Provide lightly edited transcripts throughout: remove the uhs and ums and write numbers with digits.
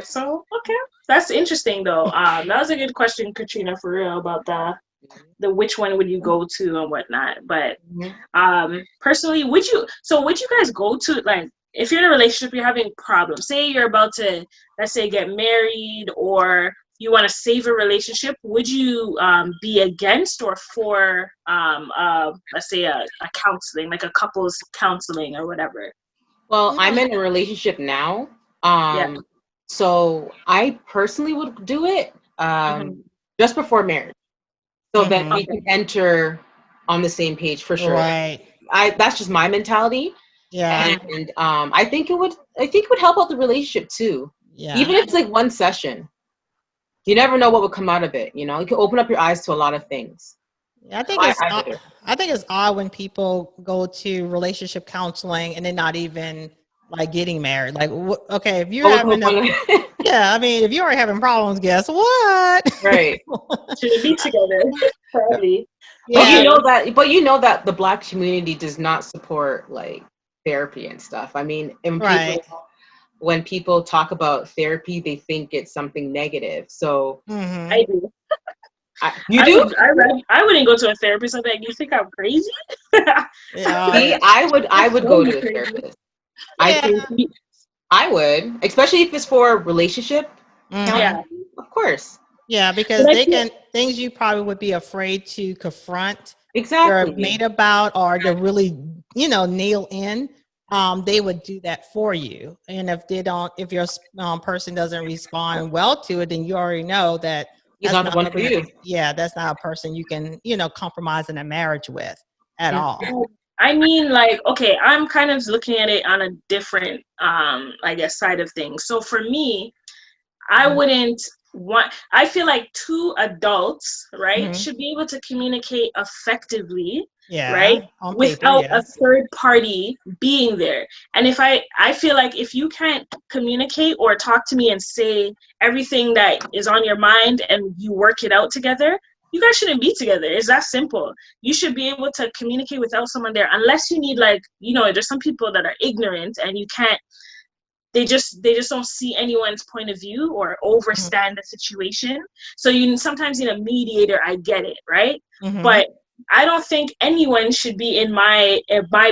So okay, that's interesting though. That was a good question, Katrina, for real, about the which one would you go to and whatnot. But personally, would you guys go to, like, if you're in a relationship, you're having problems, say you're about to, let's say, get married, or you want to save a relationship, would you be against or for let's say a counseling, like a couples counseling or whatever? Well, I'm in a relationship now. So I personally would do it just before marriage, so that we can enter on the same page for sure. Right. That's just my mentality. Yeah. And I think it would help out the relationship too. Yeah. Even if it's like one session, you never know what will come out of it. You know, you can open up your eyes to a lot of things. Yeah, I think it's odd when people go to relationship counseling and they're not even like getting married. Like, okay, if you're having yeah, I mean, if you are having problems, guess what? Right. Should be together, probably. Yeah. But you know that the Black community does not support like therapy and stuff. I mean, when people talk about therapy, they think it's something negative. So I do. You do? I wouldn't go to a therapist. I'm like, you think I'm crazy? See, I would go to a therapist. I think I would, especially if it's for a relationship. Yeah, of course. Yeah, because things you probably would be afraid to confront, exactly, or made about, or to really, nail in. They would do that for you. And if your person doesn't respond well to it, then you already know that he's not the one for you. Yeah, that's not a person you can, compromise in a marriage with at all. I mean, like, okay, I'm kind of looking at it on a different, I guess, side of things. So for me, I feel like two adults, right, should be able to communicate effectively, right, without a third party being there. And if I feel like if you can't communicate or talk to me and say everything that is on your mind and you work it out together, you guys shouldn't be together. It's that simple. You should be able to communicate without someone there, unless you need, like, there's some people that are ignorant and you can't, they just don't see anyone's point of view or overstand the situation. So you sometimes need a mediator. I get it, right? But I don't think anyone should be in my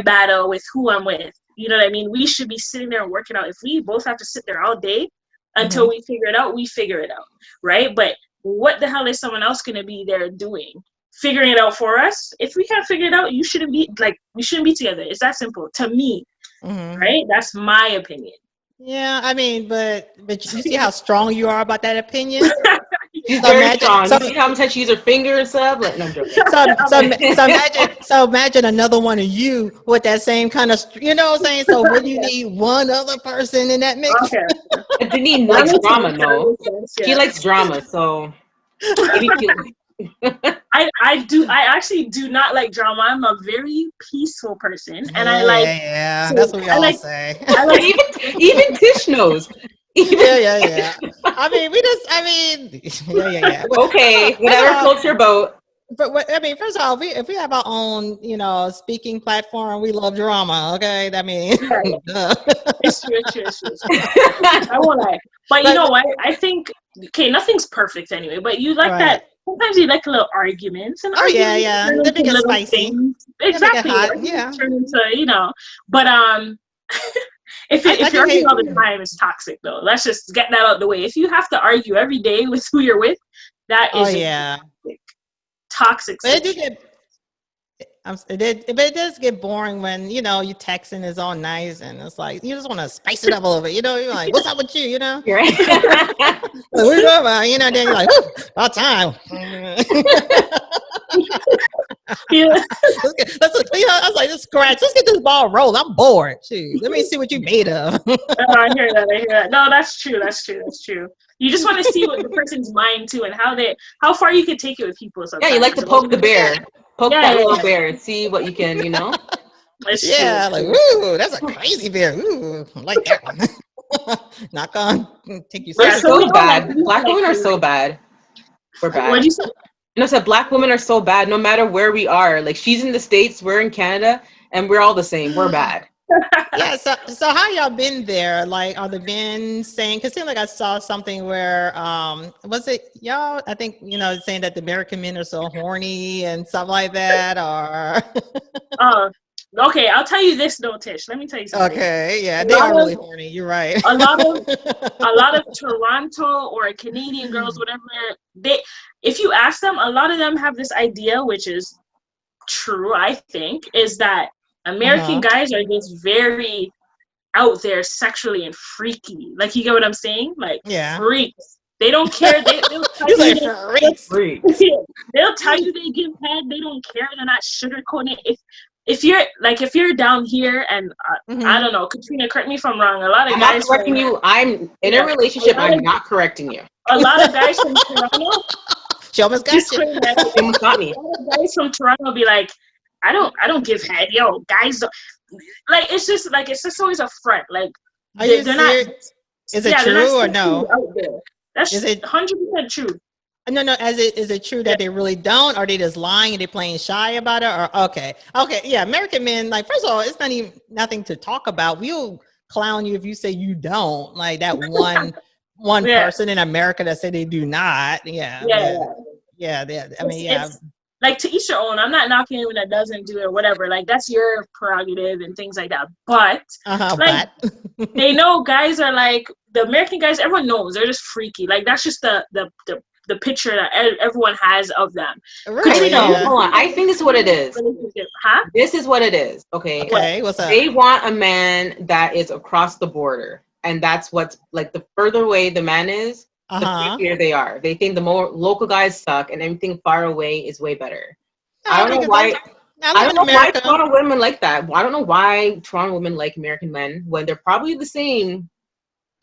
battle with who I'm with. You know what I mean? We should be sitting there and working out. If we both have to sit there all day until we figure it out, we figure it out, right? But what the hell is someone else going to be there doing? Figuring it out for us? If we can't figure it out, we shouldn't be together. It's that simple to me, right? That's my opinion. Yeah, I mean, but you see how strong you are about that opinion? She's very strong. You see how much she uses her finger and stuff? Like, no, I'm joking. So imagine another one of you with that same kind of, you know what I'm saying? So would you need one other person in that mix? Okay. Denean likes drama, no? She likes drama, so maybe I actually do not like drama. I'm a very peaceful person, and I like. Yeah, that's what we all say. I like even Tish knows. Yeah. I mean, yeah. Okay, whatever floats your boat. But I mean, first of all, if we have our own, speaking platform, we love drama. Okay, I mean, it's true. I won't lie, but you know what? I think nothing's perfect anyway. But you like that. Sometimes you like a little arguments and yeah. They make it spicy. Exactly. Yeah. Turn into, but if you're arguing all the time, it's toxic though. Let's just get that out of the way. If you have to argue every day with who you're with, that is toxic. But it does get boring when you texting is all nice and it's like you just want to spice it up a little bit. You're like, what's up with you? You're right. Like, what are you talking about? Then you're like, about time. Yeah. I was like, let's get this ball rolling. I'm bored. Shoot, let me see what you made of. I hear that. No, that's true. You just want to see what the person's mind too, and how far you can take it with people. Sometimes. Yeah, you like to poke the bear. Poke that little bear and see what you can, Yeah, like, ooh, that's a crazy bear. Ooh, I like that one. Not gonna take you seriously. So bad. Black women are so bad. We're bad. What'd you say? I said Black women are so bad no matter where we are. Like, she's in the States, we're in Canada, and we're all the same. We're bad. Yeah, so how y'all been there? Like, are the men saying? Because it seemed like I saw something where was it y'all? I think saying that the American men are so horny and stuff like that, or okay, I'll tell you this though, Tish. Let me tell you something. Okay, yeah, they are really horny. You're right. A lot of Toronto or Canadian girls, whatever, if you ask them, a lot of them have this idea, which is true, I think, is that American guys are just very out there sexually and freaky. Like, you get what I'm saying? Like, freaks. They don't care. They'll tell you they give head. They don't care. They're not sugarcoating it. If you're down here and I don't know, Katrina, correct me if I'm wrong. A lot of I'm guys. Not correcting you. I'm in a relationship. I'm not correcting you. A lot of guys from Toronto. She almost got you. She almost got me. A lot of guys from Toronto be like, I don't give head. Yo, guys don't. Like, it's just always a front. Like, they're not. Is it true or no? That's 100% true. No. Is it true that they really don't? Are they just lying and they playing shy about it? Or okay, yeah. American men, like, first of all, it's nothing to talk about. We'll clown you if you say you don't. Like that one person in America that say they do not. Yeah. I mean, it's, like, to each your own. I'm not knocking anyone that doesn't do it or whatever. Like, that's your prerogative and things like that. But they know guys are like, the American guys. Everyone knows they're just freaky. Like, that's just the picture that everyone has of them. Really? Hold on. I think this is what it is. This is what it is. Okay. What's up? They want a man that is across the border, and that's what's like, the further away the man is, the freakier they are. They think the more local guys suck, and everything far away is way better. I don't know why. I don't know why Toronto women like that. I don't know why Toronto women like American men when they're probably the same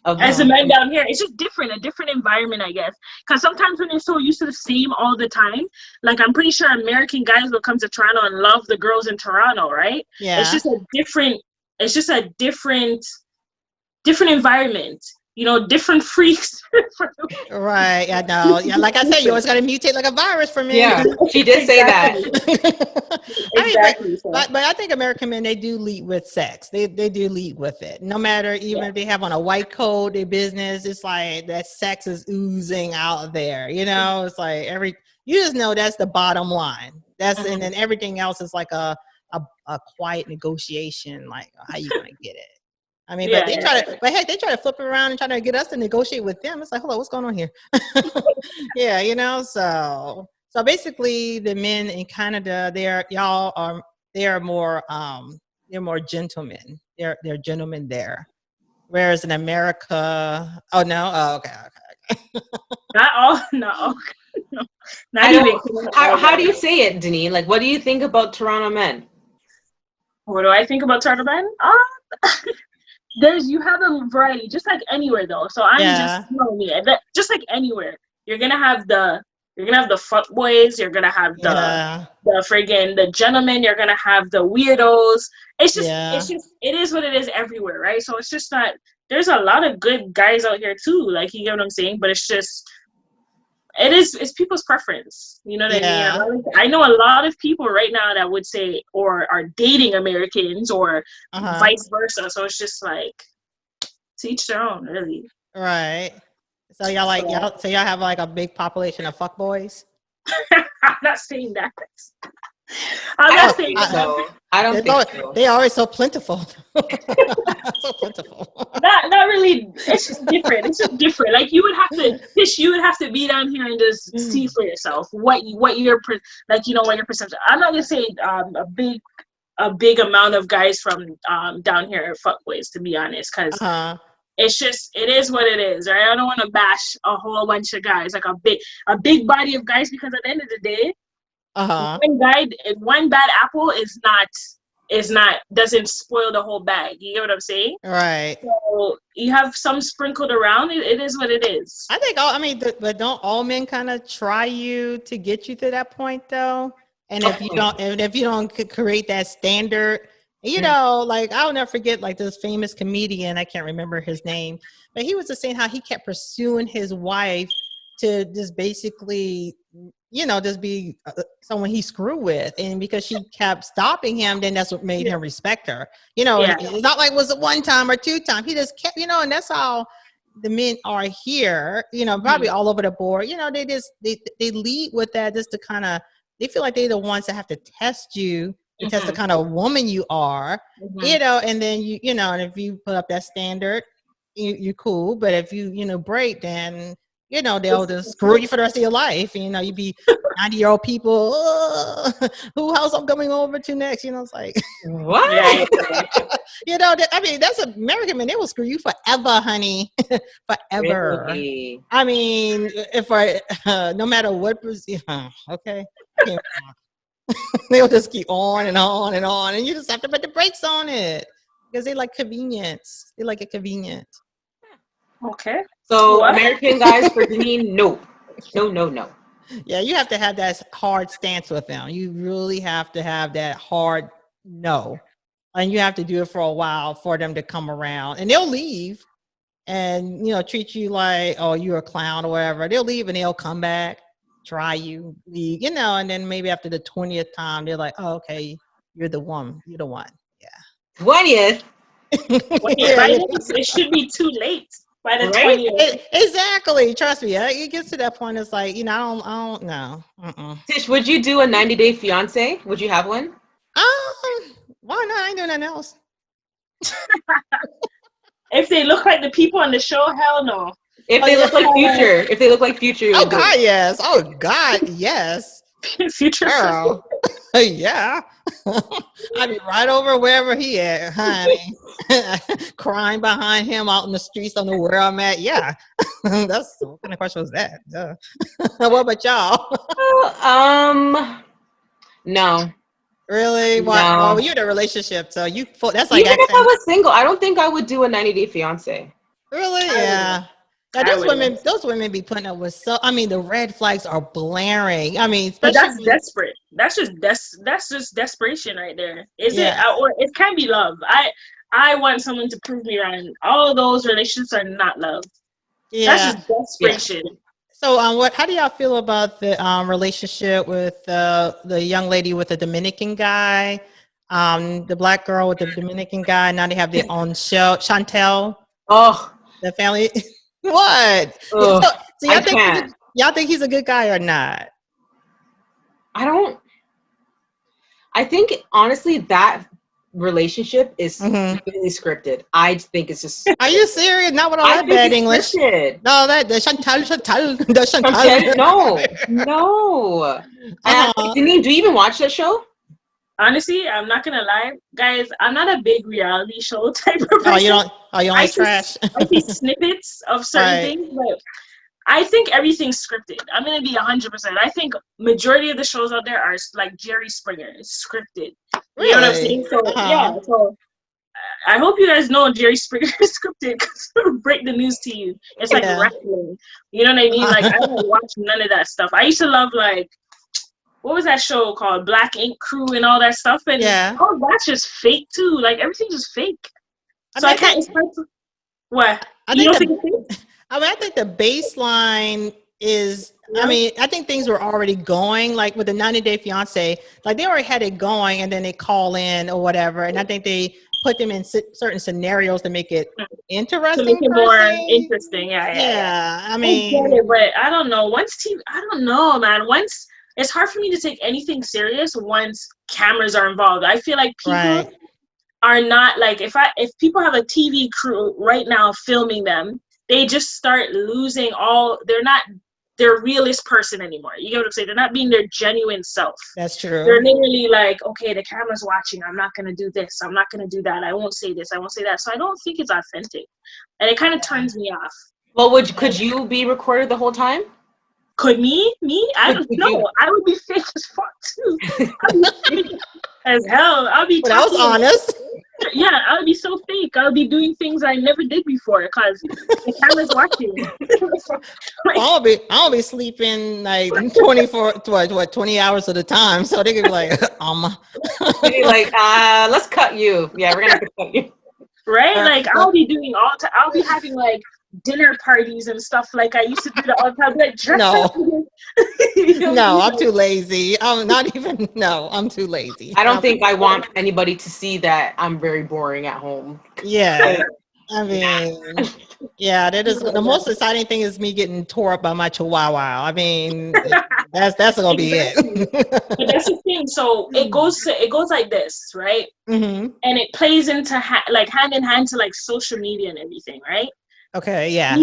as the men down here. It's just a different environment, I guess. Because sometimes when they're so used to the same all the time, like, I'm pretty sure American guys will come to Toronto and love the girls in Toronto, right? Yeah. It's just a different environment. Different freaks. Right. I know. Yeah. Like I said, you always got to mutate like a virus for me. Yeah, she did say that. Exactly. But I think American men, they do lead with sex. They do lead with it. No matter, even if they have on a white coat, their business, it's like that sex is oozing out there. It's like you just know that's the bottom line. And then everything else is like a quiet negotiation. Like, how you gonna get it? I mean, but they try to flip it around and try to get us to negotiate with them. It's like, hold on, what's going on here? Yeah, so basically the men in Canada, they're more gentlemen. They're gentlemen there. Whereas in America, okay. Not all. Not even. How do you say it, Denean? Like, what do you think about Toronto men? What do I think about Toronto men? You have a variety, just like anywhere though. So I'm just just like anywhere. You're gonna have the fuck boys. You're gonna have the friggin' the gentlemen. You're gonna have the weirdos. It is what it is everywhere, right? So it's just not. There's a lot of good guys out here too. Like, you get what I'm saying? But it's people's preference. You know what I mean? I know a lot of people right now that would say, or are dating Americans, or vice versa. So it's just like, to each their own, really. Right. So y'all have like a big population of fuckboys? I'm not saying that. I'm not saying so. I don't think so. They are always so plentiful. So plentiful. Not really. It's just different. Like, you would have to be down here and just see for yourself what your perception. I'm not gonna say a big amount of guys from down here are fuckboys, to be honest, because it is what it is, right? I don't want to bash a whole bunch of guys, like a big body of guys, because at the end of the day, one bad apple doesn't spoil the whole bag. You get what I'm saying? Right. So you have some sprinkled around. It is what it is. I think but don't all men kind of try to get you to that point though? And if you don't create that standard, like, I'll never forget, like, this famous comedian, I can't remember his name, but he was just saying how he kept pursuing his wife to just basically, just be someone he screw with. And because she kept stopping him, then that's what made him respect her. It's not like it was a 1 time or 2 time. He just kept, and that's how the men are here, probably all over the board. They lead with that just to kind of, they feel like they're the ones that have to test you, to test the kind of woman you are, and then and if you put up that standard, you're cool. But if you break, then they'll just screw you for the rest of your life. You be 90-year-old people, who house I'm coming over to next? It's like, what? I mean, that's American men. They will screw you forever, honey, forever. Really? I mean, if no matter what, okay, they'll just keep on and on and on, and you just have to put the brakes on it because they like convenience. They like it convenient. Okay. So what? American guys for Denean, no. Yeah, you have to have that hard stance with them. You really have to have that hard no. And you have to do it for a while for them to come around. And they'll leave and, treat you like, oh, you're a clown or whatever. They'll leave and they'll come back, try you, leave, and then maybe after the 20th time, they're like, oh, okay, you're the one. You're the one. Yeah. 20th? It should be too late. By the 20th. Exactly. Trust me. It gets to that point. It's like, I don't know. Tish, would you do a 90-day fiance? Would you have one? Why not? I ain't doing nothing else. If they look like the people on the show, hell no. If they look like Future. Oh God, yes. Oh God, yes. Future girl. Yeah. I'd be right over wherever he at, honey. Crying behind him out in the streets. Don't know where I'm at. Yeah. That's what kind of question was that? What about y'all? No. Really? No. Well, you're in a relationship, so that's like even if I was single, I don't think I would do a 90-day fiance. Really? Yeah. Now, those women be putting up with the red flags are blaring. I mean, but that's desperate. That's just desperation right there. Is it? Or it can be love. I want someone to prove me wrong. All those relationships are not love. Yeah. That's just desperation. Yeah. So, how do y'all feel about the relationship with the young lady with the Dominican guy, the black girl with the Dominican guy? Now they have their own show, Chantel. Oh, the family. What? So y'all think he's a good guy or not? I think honestly that relationship is really scripted. I think it's just. Are you serious? Not with all that bad English. Scripted. No, that the Chantal. No. Denean, do you even watch that show? Honestly, I'm not gonna lie, guys. I'm not a big reality show type of person. You don't like trash. I see snippets of certain things, but I think everything's scripted. I'm gonna be 100%. I think majority of the shows out there are like Jerry Springer. It's scripted. Really? You know what I'm saying? So yeah. So I hope you guys know Jerry Springer is scripted because it'll break the news to you. It's like wrestling. You know what I mean? Like I don't watch none of that stuff. I used to love like. What was that show called? Black Ink Crew and all that stuff. And that's just fake too. Like everything's just fake. So I can't. What? I think the baseline is. Yeah. I think things were already going. Like with the 90-day fiance, like they already had it going, and then they call in or whatever. And I think they put them in certain scenarios to make it interesting, to make it more interesting. Yeah. I mean, I get it, but I don't know. I don't know, man. It's hard for me to take anything serious once cameras are involved. I feel like people are not like, if people have a TV crew right now filming them, they just start losing they're not their realist person anymore. You get what I'm saying? They're not being their genuine self. That's true. They're literally like, okay, the camera's watching. I'm not going to do this. I'm not going to do that. I won't say this. I won't say that. So I don't think it's authentic. And it kind of turns me off. Well, could you be recorded the whole time? Could me? I don't know. I would be fake as fuck too. I'd be fake as hell. I'll be. But I was honest. Yeah, I would be so fake. I would be doing things I never did before because the camera's watching. I'll be sleeping like 20 hours at a time. So they could be like, Maybe like, let's cut you. Yeah, we're gonna have to cut you. Right? Like I'll be doing I'll be having like dinner parties and stuff. Like I used to do that all the time. Like dress No. up. You know, no, I'm too lazy. I'm not even. No, I'm too lazy. I don't think I want anybody to see that I'm very boring at home. Yeah. I mean, yeah, that is the most exciting thing is me getting tore up by my chihuahua. I mean, that's gonna be it. But that's the thing. So it goes like this, right? Mm-hmm. And it plays into like hand in hand to like social media and everything, right? Okay, yeah.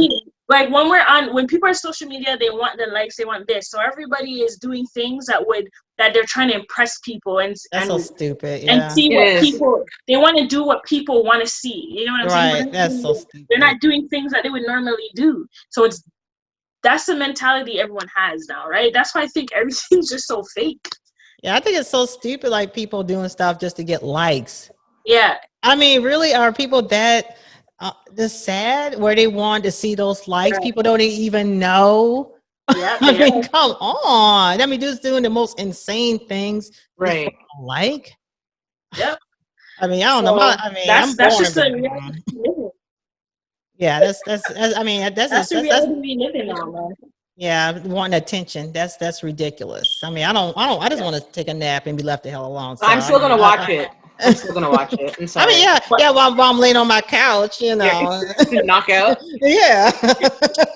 Like when people are social media, they want the likes, they want this. So everybody is doing things that they're trying to impress people that's so stupid. Yeah. And see what people they want to do, what people want to see. You know what I'm saying? Right. That's so stupid. They're not doing things that they would normally do. So that's the mentality everyone has now, right? That's why I think everything's just so fake. Yeah, I think it's so stupid, like people doing stuff just to get likes. Yeah. I mean, really, are people that just sad where they want to see those likes? Right. People don't even know. Yeah, I mean, come on. I mean, just doing the most insane things. Right. Like. Yep. I mean, I don't know. I mean, that's just a reality we live in. Yeah, that's I mean, that's the reality we live in now, man. Yeah, wanting attention. That's ridiculous. I mean, I just want to take a nap and be left the hell alone. So, I'm still gonna watch it. I'm still gonna watch it. I'm sorry. I mean, yeah. While I'm laying on my couch, you know, knockout. Yeah.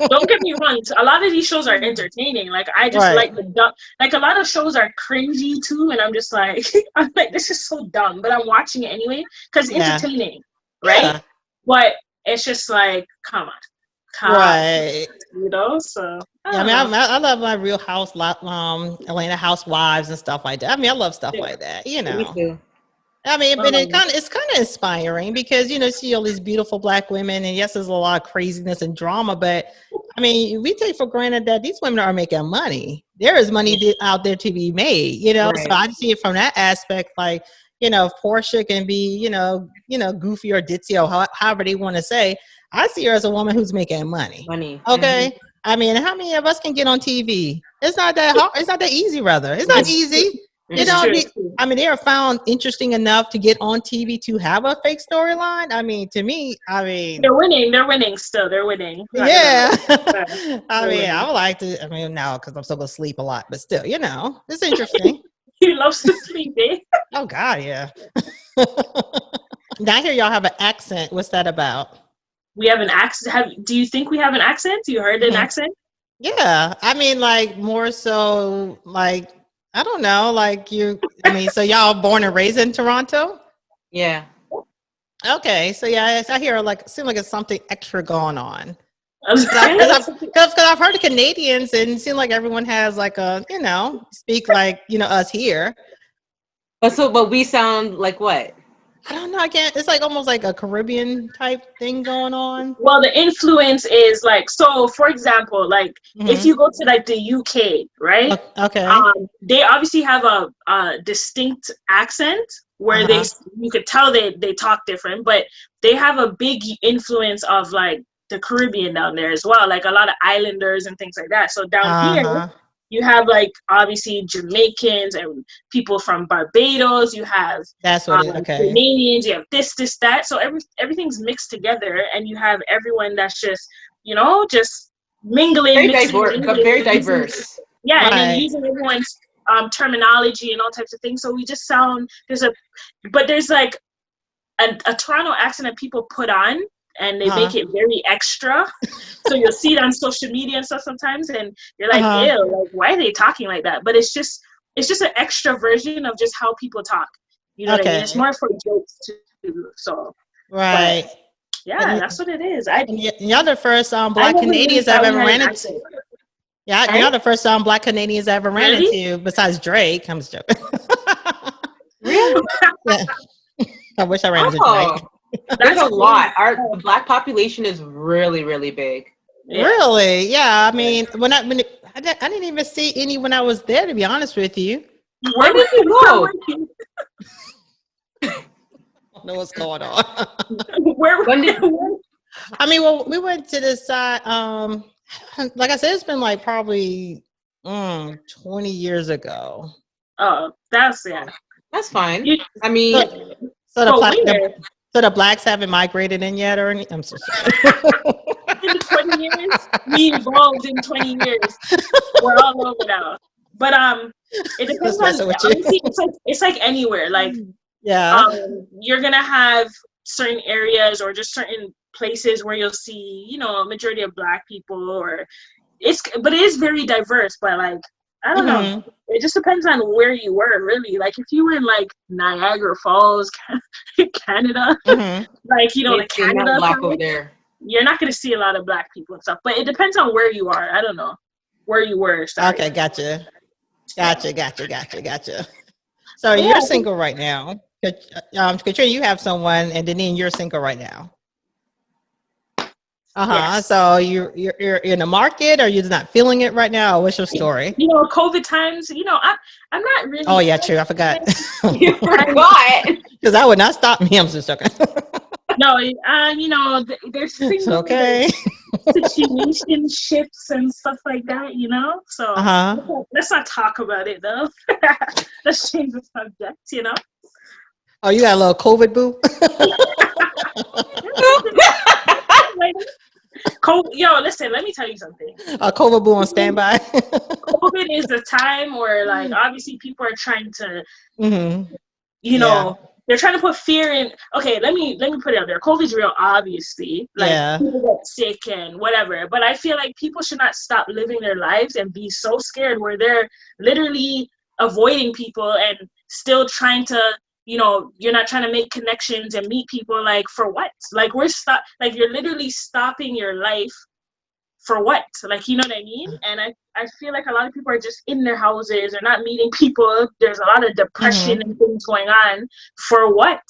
Don't get me wrong. A lot of these shows are entertaining. Like I just like the dumb. Like a lot of shows are cringy too, and I'm like, this is so dumb, but I'm watching it anyway because it's entertaining, right? Yeah. But it's just like, come on, right? You know, so. Yeah, I mean, I love my Real Atlanta Housewives and stuff like that. I mean, I love stuff like that. You know. Me too. I mean, but it's kind of inspiring because, you know, see all these beautiful Black women, and yes, there's a lot of craziness and drama, but I mean, we take for granted that these women are making money. There is money out there to be made, you know. Right. So I see it from that aspect, like, you know, if Portia can be, you know, goofy or ditzy or however they want to say, I see her as a woman who's making money. Okay. Mm-hmm. I mean, how many of us can get on TV? It's not that hard. It's not that easy, rather. It's not easy. You know, I mean, they are found interesting enough to get on TV to have a fake storyline. I mean, to me, they're winning still. They're winning. Yeah. I mean, I would like to, now because I'm still going to sleep a lot, but still, you know, it's interesting. He loves to sleep, eh? Oh, God, yeah. Now I hear y'all have an accent. What's that about? We have an accent. Do you think we have an accent? You heard an accent? Yeah. I mean, like, more so, like, I don't know, like so y'all born and raised in Toronto? Yeah. Okay, so yeah, I hear seems like it's something extra going on. Because I've heard of Canadians and it seems like everyone has like speak like, us here. But we sound like what? I don't know. It's like almost like a Caribbean type thing going on. Well, the influence is like, so for example, like if you go to like the UK, right? Okay. They obviously have a distinct accent where you could tell they talk different, but they have a big influence of like the Caribbean down there as well. Like a lot of islanders and things like that. So down here, you have like obviously Jamaicans and people from Barbados. You have Canadians. You have this, that. So everything's mixed together, and you have everyone that's just just mingling. Very diverse. Yeah, right. And then using everyone's terminology and all types of things. So we just sound there's like a Toronto accent that people put on. And they make it very extra. So you'll see it on social media and stuff sometimes. And you're like, ew, like, why are they talking like that? But it's just an extra version of just how people talk. You know what I mean? It's more for jokes too. So, right. Yeah, that's what it is. You're the first Black Canadians I've ever ran into. Yeah, you're the first Black Canadians I ever ran into besides Drake. I'm just joking. Really? Yeah. I wish I ran into Drake. There's a lot. Our Black population is really, really big. Yeah. Really? Yeah. I mean, I didn't even see any when I was there, to be honest with you. Where did you go? I don't know what's going on. I mean, well, we went to this side. Like I said, it's been like probably 20 years ago. Oh, that's fine. I mean, so the Blacks haven't migrated in yet, or anything? I'm so sorry. in 20 years. We evolved in 20 years. We're all over now. But it depends on, honestly, it's like anywhere. Like you're gonna have certain areas or just certain places where you'll see, you know, a majority of Black people, or but it is very diverse. But like, I don't know. It just depends on where you were, really. Like if you were in like Niagara Falls, Canada, like, you know, like Canada, Black over there. You're not gonna see a lot of Black people and stuff. But it depends on where you are. I don't know where you were. Sorry. Okay, gotcha. So you're single right now. Katrina, you have someone, and Denean, you're single right now. Yes. So you're in the market, or you're not feeling it right now? What's your story? You know, COVID times. You know, I'm not really. Oh yeah, true. I forgot. You forgot. Because that would not stop me. I'm just joking. No, you know, there's things. Okay. Situationships and stuff like that, you know. So let's not talk about it though. Let's change the subject, you know. Oh, you got a little COVID boo? Yo, listen, let me tell you something. A COVID boo on standby. COVID is the time where, like, obviously people are trying to, you know, they're trying to put fear in. Okay, let me put it out there. COVID's real, obviously. Like, people get sick and whatever. But I feel like people should not stop living their lives and be so scared where they're literally avoiding people and still trying to, you know, you're not trying to make connections and meet people. Like, for what? Like, you're literally stopping your life for what? Like, you know what I mean? And I feel like a lot of people are just in their houses or not meeting people. There's a lot of depression and things going on. For what?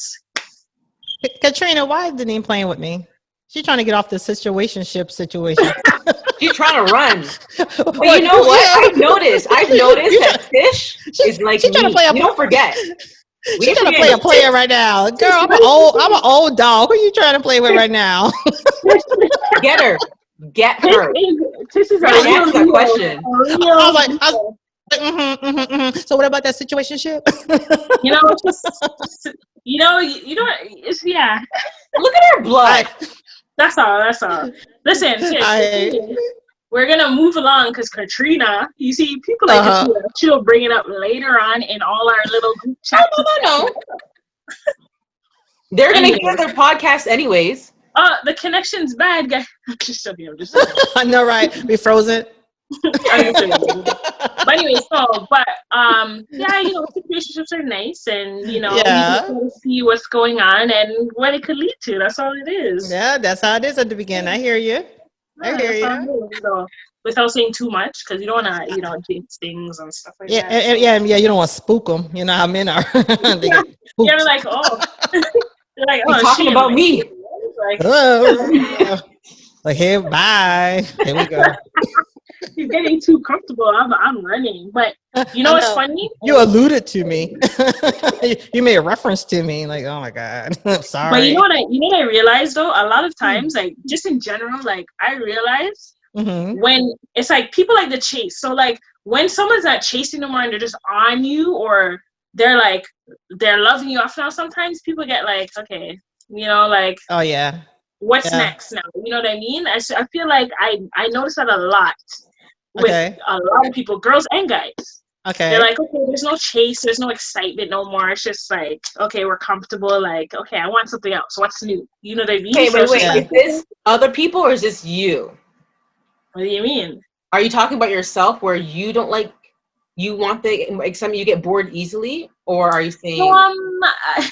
Katrina, why is Denean playing with me? She's trying to get off the situationship situation. She's trying to run. But you know what? I've noticed that Tish is like, she's trying to play. You don't forget. She's trying to play a player right now. Girl, I'm an old dog. Who are you trying to play with right now? Get her. Get her. This is answer that question. So what about that situationship? You know, it's just you know, it's Look at her blood. That's all. Listen, we're gonna move along because Katrina, you see, people like Katrina, she'll bring it up later on in all our little group chats. No. They're gonna hear their podcast anyways. The connection's bad, guys. I'm just joking. I know, right? Be frozen. But anyway, you know, situationships are nice, and you know, you can see what's going on and what it could lead to. That's all it is. Yeah, that's how it is at the beginning. I hear you. So, without saying too much, because you don't want to, you know, jinx things and stuff like that. Yeah. You don't want to spook them. You know how men are. You're like, they're like, you're talking about me. Like, like, hey, bye. Here we go. He's getting too comfortable. I'm running, but you know what's funny? You alluded to me. You made a reference to me. Like, oh my god, I'm sorry. But you know what I realized though? A lot of times, like just in general, like I realize when it's like people like to chase. So like when someone's not chasing no more and they're just on you, or they're loving you off now. Sometimes people get like, okay, you know, like, oh yeah, what's next now? You know what I mean? I feel like I notice that a lot with a lot of people, girls and guys. Okay. They're like, okay, there's no chase, there's no excitement no more. It's just like, okay, we're comfortable. Like, okay, I want something else. What's new? You know what I mean? Okay, wait. Is this other people or is this you? What do you mean? Are you talking about yourself where you don't like, you want the excitement, you get bored easily? Or are you saying?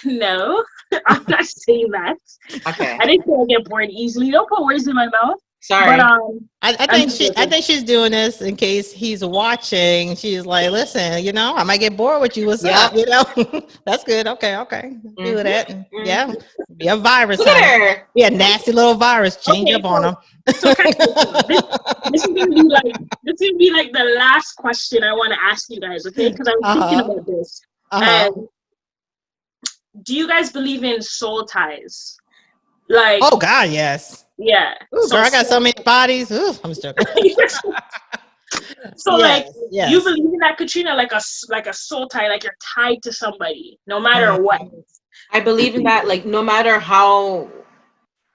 No, I'm not saying that. Okay. I didn't say I get bored easily. Don't put words in my mouth. Sorry. But, I think she's doing this in case he's watching. She's like, listen, you know, I might get bored with you. What's up? You know, that's good. Okay. Do that. Yeah. Be a virus. Be a nasty little virus. Change up on them. So this is gonna be like the last question I want to ask you guys, okay? Because I was thinking about this. Do you guys believe in soul ties? Like, oh God, yes. Yeah. Ooh, girl, I got so many bodies. Ooh, I'm just joking. So you believe in that, Katrina, like a soul tie, like you're tied to somebody, no matter what. I believe in that, like no matter how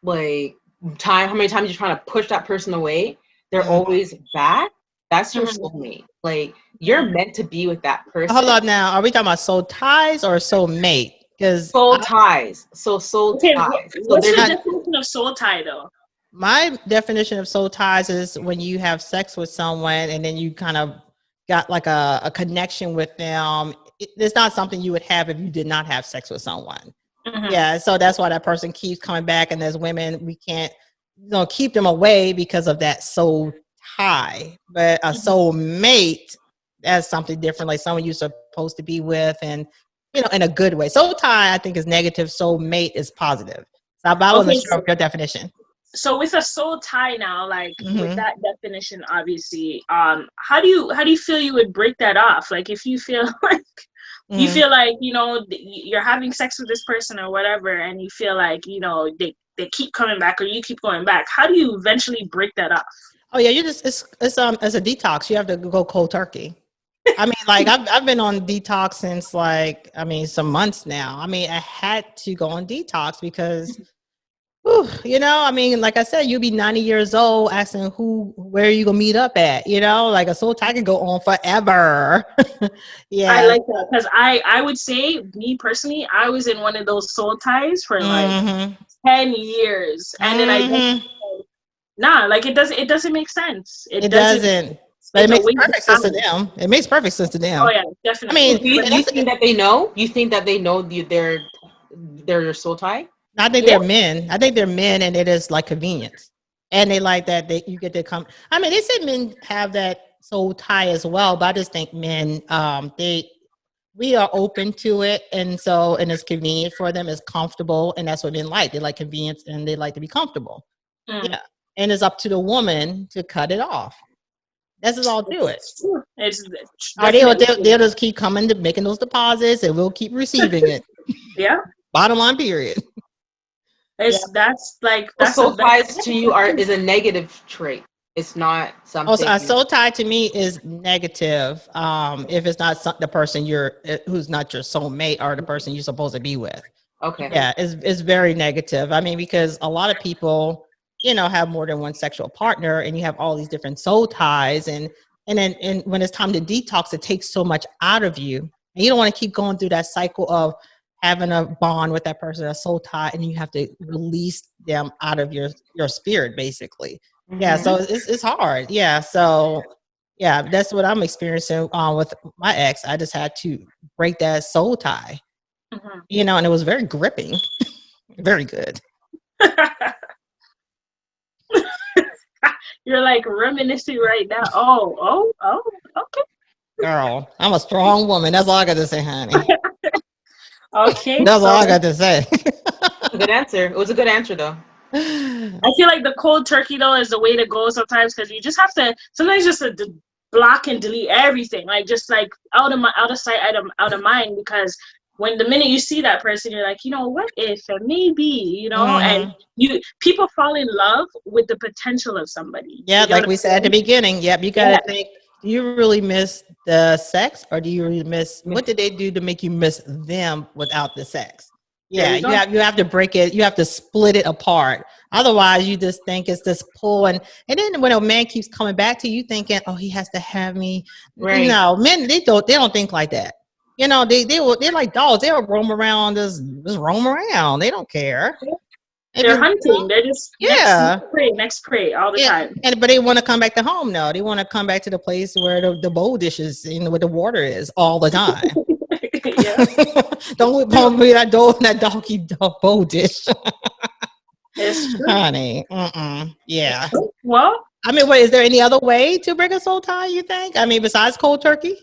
like how many times you're trying to push that person away, they're always back. That's your soulmate. Like, you're meant to be with that person. Hold on now. Are we talking about soul ties or soul mate? Because soul ties. So soul ties. What's your definition of soul tie, though? My definition of soul ties is when you have sex with someone and then you kind of got like a connection with them. It's not something you would have if you did not have sex with someone. Yeah, so that's why that person keeps coming back. And as women, we can't, keep them away because of that soul tie. But a soul mate, that's something different, like someone you're supposed to be with, and in a good way. Soul tie, I think, is negative. Soul mate is positive. So I wasn't sure of your definition. So with a soul tie now, like with that definition, obviously, how do you feel you would break that off? Like, if you feel like you feel like you're having sex with this person or whatever, and you feel like they keep coming back or you keep going back, how do you eventually break that off? Oh yeah, it's as a detox, you have to go cold turkey. I mean, like I've been on detox since some months now. I mean, I had to go on detox because like I said, you'll be 90 years old asking where are you gonna meet up at? Like a soul tie can go on forever. Yeah, I like that, because I would say, me personally, I was in one of those soul ties for like 10 years, and then I it doesn't make sense. It doesn't. But it makes perfect sense to them. It makes perfect sense to them. Oh yeah, definitely. I mean, you think that they know? You think that they know they're your soul tie? I think they're men. I think they're men, and it is like convenience, and they like that you get to come. I mean, they say men have that soul tie as well, but I just think men, we are open to it, and it's convenient for them. It's comfortable, and that's what men like. They like convenience, and they like to be comfortable. Yeah, and it's up to the woman to cut it off. That's all to it. They'll just keep coming to making those deposits, and we'll keep receiving it. Yeah. Bottom line, period. That's soul ties to you is a negative trait. It's not something. A soul tie to me is negative. If it's not the person who's not your soulmate or the person you're supposed to be with. Okay. Yeah, it's very negative. I mean, because a lot of people, have more than one sexual partner, and you have all these different soul ties, and when it's time to detox, it takes so much out of you, and you don't want to keep going through that cycle of having a bond with that person, a soul tie, and you have to release them out of your spirit, basically. Yeah, so it's hard. Yeah, so yeah, that's what I'm experiencing with my ex. I just had to break that soul tie, and it was very gripping, very good. You're like reminiscing right now. Oh, okay. Girl, I'm a strong woman. That's all I got to say, honey. Okay. That's all I got to say. Good answer. It was a good answer, though. I feel like the cold turkey, though, is the way to go sometimes, because you just have to sometimes just block and delete everything, like just like out of sight, out of mind, because when the minute you see that person, you're like, what if, or maybe, and people fall in love with the potential of somebody. Yeah, like we said at the beginning. Yep, you gotta think, do you really miss the sex, or do you really miss what did they do to make you miss them without the sex? Yeah, you have to break it, you have to split it apart. Otherwise you just think it's this pull, and then when a man keeps coming back to you thinking, oh, he has to have me. Right. No, men, they don't think like that. They're like dogs. They'll roam around, just roam around. They don't care. They're hunting. They're just next prey all the time. But they want to come back to home now. They want to come back to the place where the bowl dishes, where the water is all the time. Don't put me that doggy bowl dish. It's true. Honey. Yeah. Well, I mean, is there any other way to break a soul tie, you think? I mean, besides cold turkey?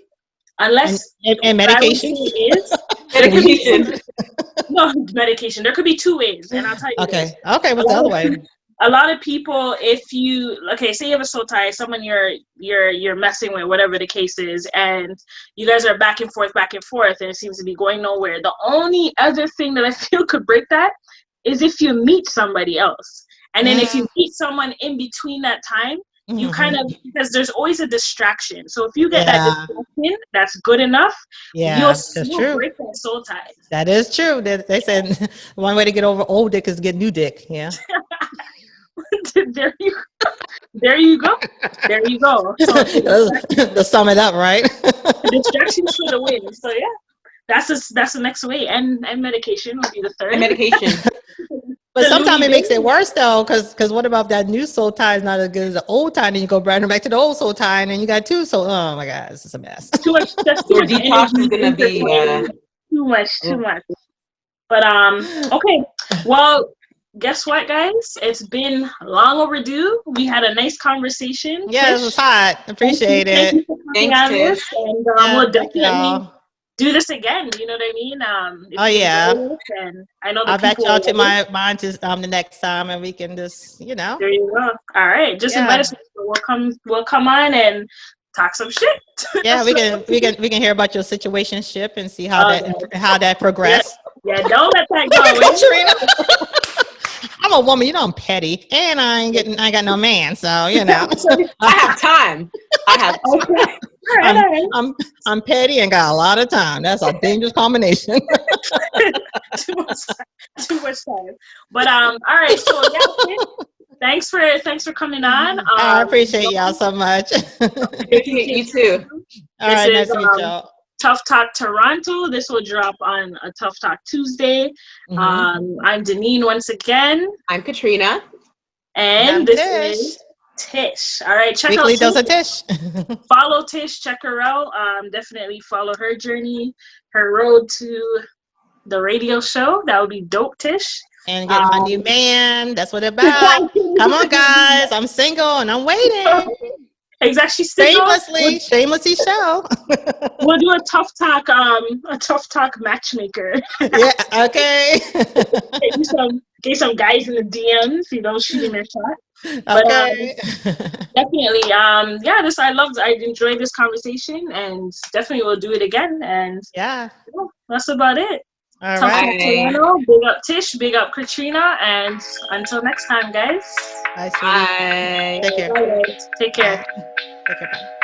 Unless and medication medication. No, medication. There could be two ways, and I'll tell you. Okay. What's the other way? A lot of people, say you have a soul tie, someone you're messing with, whatever the case is, and you guys are back and forth, and it seems to be going nowhere. The only other thing that I feel could break that is if you meet somebody else, and then if you meet someone in between that time. You kind of, because there's always a distraction. So if you get that distraction, that's good enough. Yeah, you'll break that soul tie. That is true. They said one way to get over old dick is to get new dick. Yeah. there you go. There you go. There you go. So, to sum it up, right? Distractions for the win. So yeah, that's the next way. And medication will be the third. And medication. But sometimes it makes it worse though, because what about that new soul tie is not as good as the old tie, and then you go brand back to the old soul tie, and then you got two soul. Oh my God, this is a mess. Too much. Your detox is gonna be too much. But okay. Well, guess what, guys? It's been long overdue. We had a nice conversation. Yeah, Tish. It was hot. Appreciate it. Thank you for coming on this, and we'll definitely do this again. You know what I mean? Oh yeah. And I know I'll bet y'all to mine to the next time, and we can just There you go. All right, just invite us. We'll come on and talk some shit. Yeah, we can hear about your situationship and see how that progressed. Yeah, don't let that go. Katrina. I'm a woman, I'm petty, and I ain't got no man, so I have time. I'm petty and got a lot of time. That's a dangerous combination. Too much time. But all right, so thanks for coming on. I appreciate y'all so much. Good to meet you too. All right, nice to meet y'all. Tuff Talk Toronto. This will drop on a Tuff Talk Tuesday. I'm Denean once again. I'm Katrina. And this is Tish. All right, check Weekly out Dose of Tish. Follow Tish, check her out. Definitely follow her journey, her road to the radio show. That would be dope, Tish. And get my new man. That's what it's about. Come on, guys. I'm single and I'm waiting. Exactly. Shamelessly show. We'll do a Tuff Talk matchmaker. Yeah, okay. Get some guys in the DMs, shooting their shot. Okay. But definitely, I enjoyed this conversation, and definitely we'll do it again. And that's about it. All right. Big up Tish, big up Katrina, and until next time, guys. Bye. Bye. Take care. Bye, guys. Take care. Take care. Bye.